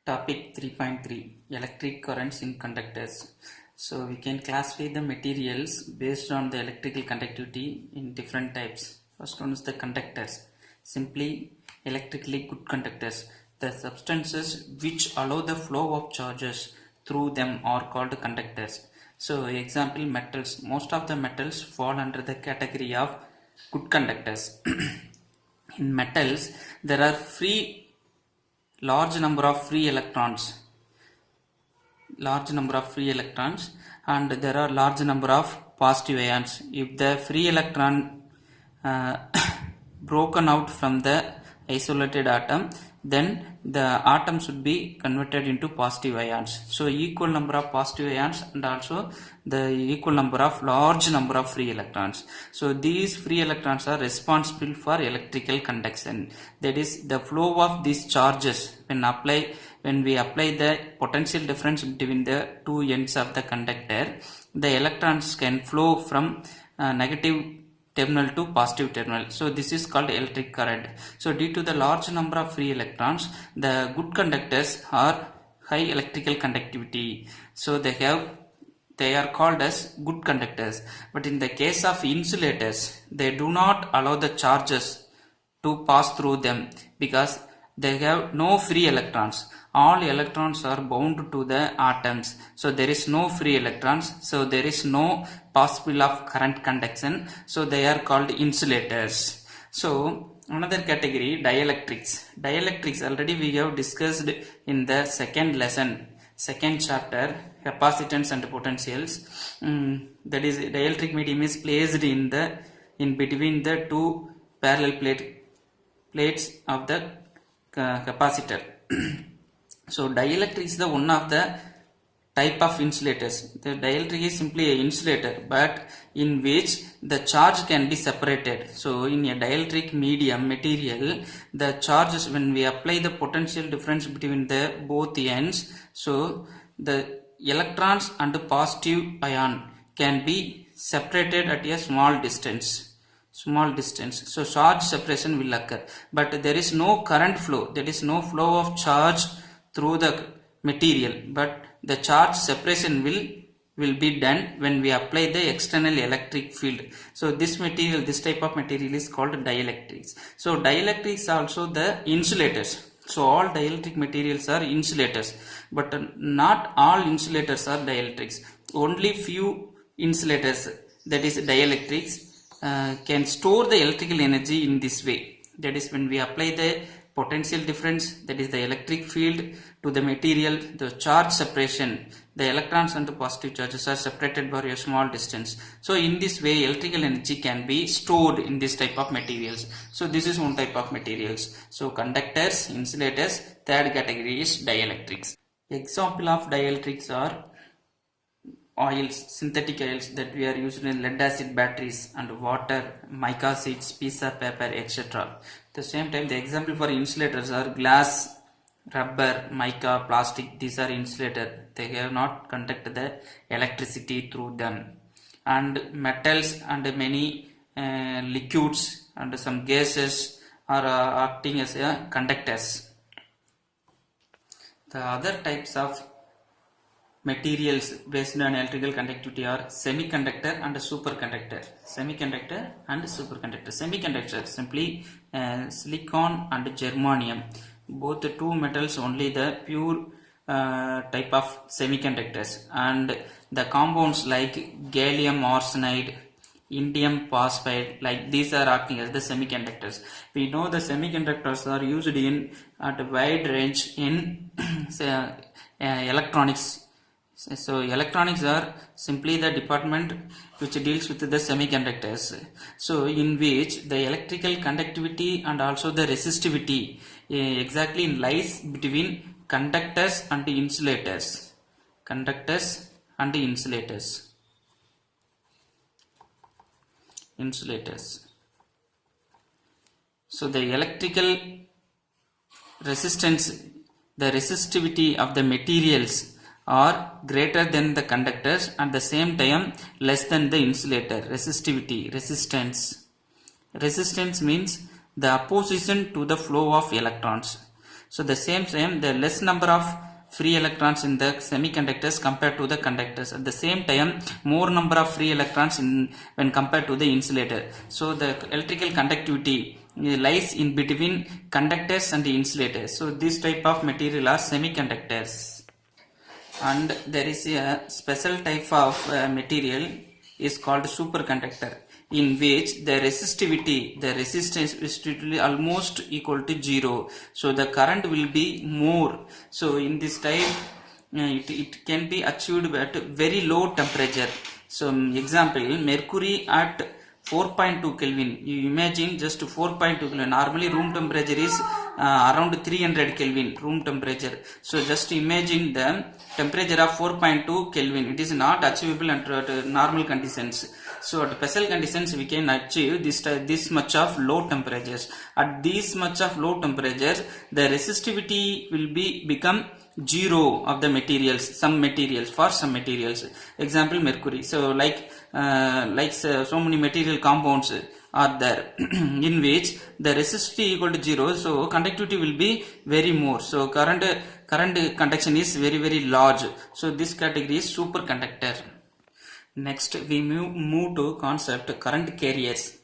Topic 3.3 Electric currents in conductors. So we can classify the materials based on the electrical conductivity in different types. First one is the conductors. Simply electrically good conductors. The substances which allow the flow of charges through them are called conductors. So example, metals. Most of the metals fall under the category of good conductors. In metals there are large number of free electrons and there are large number of positive ions. If the free electron uh, broken out from the isolated atom, then the atom should be converted into positive ions. So equal number of positive ions and also the equal number of large number of free electrons. So these free electrons are responsible for electrical conduction. That is, the flow of these charges when we apply the potential difference between the two ends of the conductor, the electrons can flow from negative terminal to positive terminal. So this is called electric current. So due to the large number of free electrons, the good conductors are high electrical conductivity. So they are called as good conductors. But in the case of insulators, they do not allow the charges to pass through them because they have no free electrons. All electrons are bound to the atoms. So there is no free electrons. So there is no possible of current conduction. So they are called insulators. So another category, dielectrics. Dielectrics already we have discussed in the second lesson, second chapter, capacitance and potentials. That is, dielectric medium is placed in between the two parallel plates of the capacitor. So dielectric is the one of the type of insulators. The dielectric is simply an insulator, but in which the charge can be separated. So in a dielectric medium material, the charges, when we apply the potential difference between the both ends, so the electrons and the positive ion can be separated at a small distance. So charge separation will occur, but there is no current flow. There is no flow of charge through the material, but the charge separation will be done when we apply the external electric field. So this type of material is called dielectrics. So dielectrics are also the insulators. So all dielectric materials are insulators, but not all insulators are dielectrics. Only few insulators, that is dielectrics, can store the electrical energy in this way. That is, when we apply the potential difference, that is the electric field, to the material, the charge separation, the electrons and the positive charges are separated by a small distance. So in this way electrical energy can be stored in this type of materials. So this is one type of materials. So conductors, insulators. Third category is dielectrics. Example of dielectrics are oils, synthetic oils that we are using in lead acid batteries and water, mica sheets, piece of paper, etc. At the same time, the example for insulators are glass, rubber, mica, plastic. These are insulator. They have not conduct the electricity through them. And metals and many liquids and some gases are acting as conductors. The other types of materials based on electrical conductivity are semiconductor and superconductor. Semiconductor simply silicon and germanium. Both the two metals only the pure type of semiconductors, and the compounds like gallium arsenide, indium phosphide, like these are acting as the semiconductors. We know the semiconductors are used at a wide range in electronics. So electronics are simply the department which deals with the semiconductors. So in which the electrical conductivity and also the resistivity exactly lies between conductors and insulators. So the electrical resistance, the resistivity of the materials are greater than the conductors, at the same time less than the insulator. Resistance means the opposition to the flow of electrons. So the same the less number of free electrons in the semiconductors compared to the conductors. At the same time, more number of free electrons when compared to the insulator. So the electrical conductivity lies in between conductors and the insulators. So this type of material are semiconductors. And there is a special type of material is called superconductor, in which the resistance is almost equal to 0. So the current will be more. So in this type it can be achieved at very low temperature. So example, mercury at 4.2 Kelvin. You imagine just 4.2 Kelvin. Normally room temperature is around 300 Kelvin room temperature. So just imagine the temperature of 4.2 Kelvin. It is not achievable under normal conditions. So at special conditions we can achieve this much of low temperatures. At this much of low temperatures, the resistivity will become 0 of the materials, for some materials. Example, mercury. So so many material compounds are there in which the resistivity equal to 0. So conductivity will be very more. So current conduction is very large. So this category is superconductor. Next we move to concept current carriers.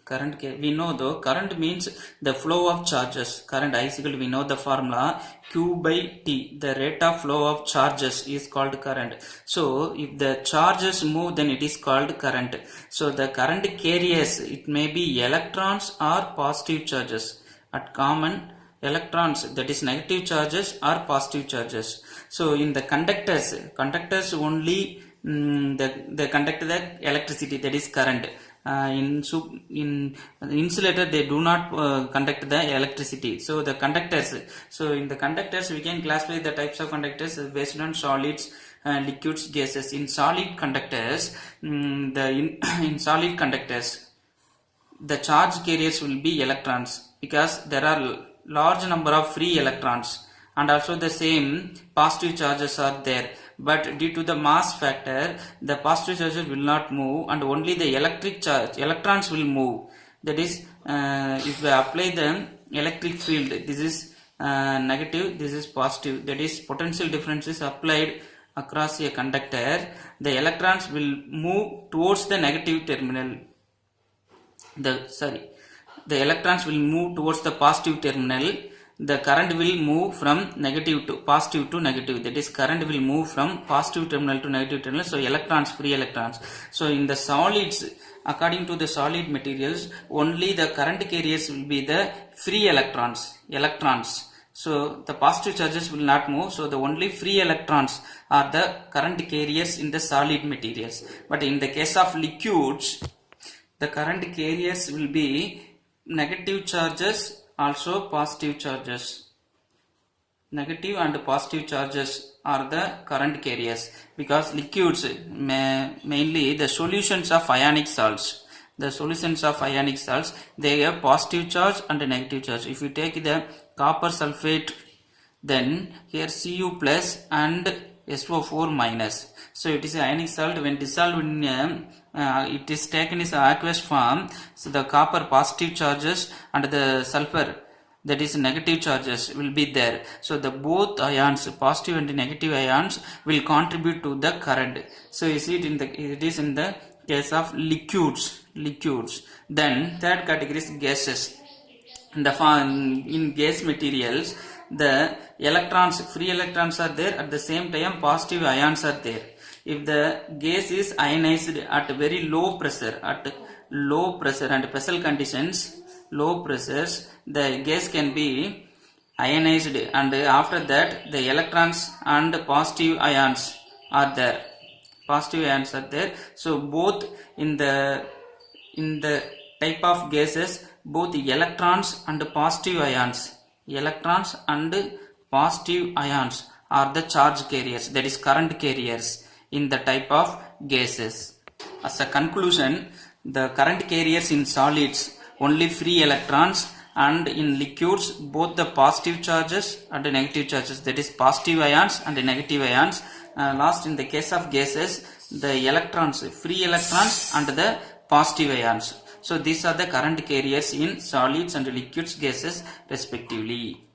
We know though current means the flow of charges. Current I equal, we know the formula, Q by T. The rate of flow of charges is called current. So if the charges move, then it is called current. So the current carriers, it may be electrons or positive charges. At common, electrons, that is negative charges or positive charges. So in the conductors only they conduct the electricity, that is current. In insulator they do not conduct the electricity. So the conductors, so in the conductors we can classify the types of conductors based on solids, liquids, gases. In solid conductors, in solid conductors the charge carriers will be electrons, because there are large number of free electrons, and also the same positive charges are there. But due to the mass factor, the positive charges will not move, and only the electrons will move. That is, if we apply the electric field, this is negative, this is positive. That is, potential difference is applied across a conductor. The electrons will move towards the negative terminal. The electrons will move towards the positive terminal. The current will move from negative to positive to negative. That is, current will move from positive terminal to negative terminal. So electrons, free electrons. So in the solids, according to the solid materials, only the current carriers will be the free electrons. So the positive charges will not move. So the only free electrons are the current carriers in the solid materials. But in the case of liquids, the current carriers will be negative charges, also positive charges. Negative and positive charges are the current carriers, because liquids, mainly the solutions of ionic salts. The solutions of ionic salts, they have positive charge and negative charge. If you take the copper sulfate, then here Cu plus and SO4 minus. So it is ionic salt. When dissolved in it is taken as aqueous form. So the copper positive charges and the sulfur, that is negative charges, will be there. So the both ions, positive and negative ions, will contribute to the current. So you see it is in the case of liquids. Then third category is gases. In gas materials, the electrons, free electrons are there. At the same time, positive ions are there. If the gas is ionized at very low pressure and special conditions, low pressures, the gas can be ionized, and after that the electrons and positive ions are there. So both in the type of gases, both electrons and positive ions are the charge carriers, that is current carriers in the type of gases. As a conclusion, the current carriers in solids, only free electrons, and in liquids, both the positive charges and the negative charges, that is positive ions and the negative ions. Last, in the case of gases, the electrons, free electrons and the positive ions. So these are the current carriers in solids and liquids, gases respectively.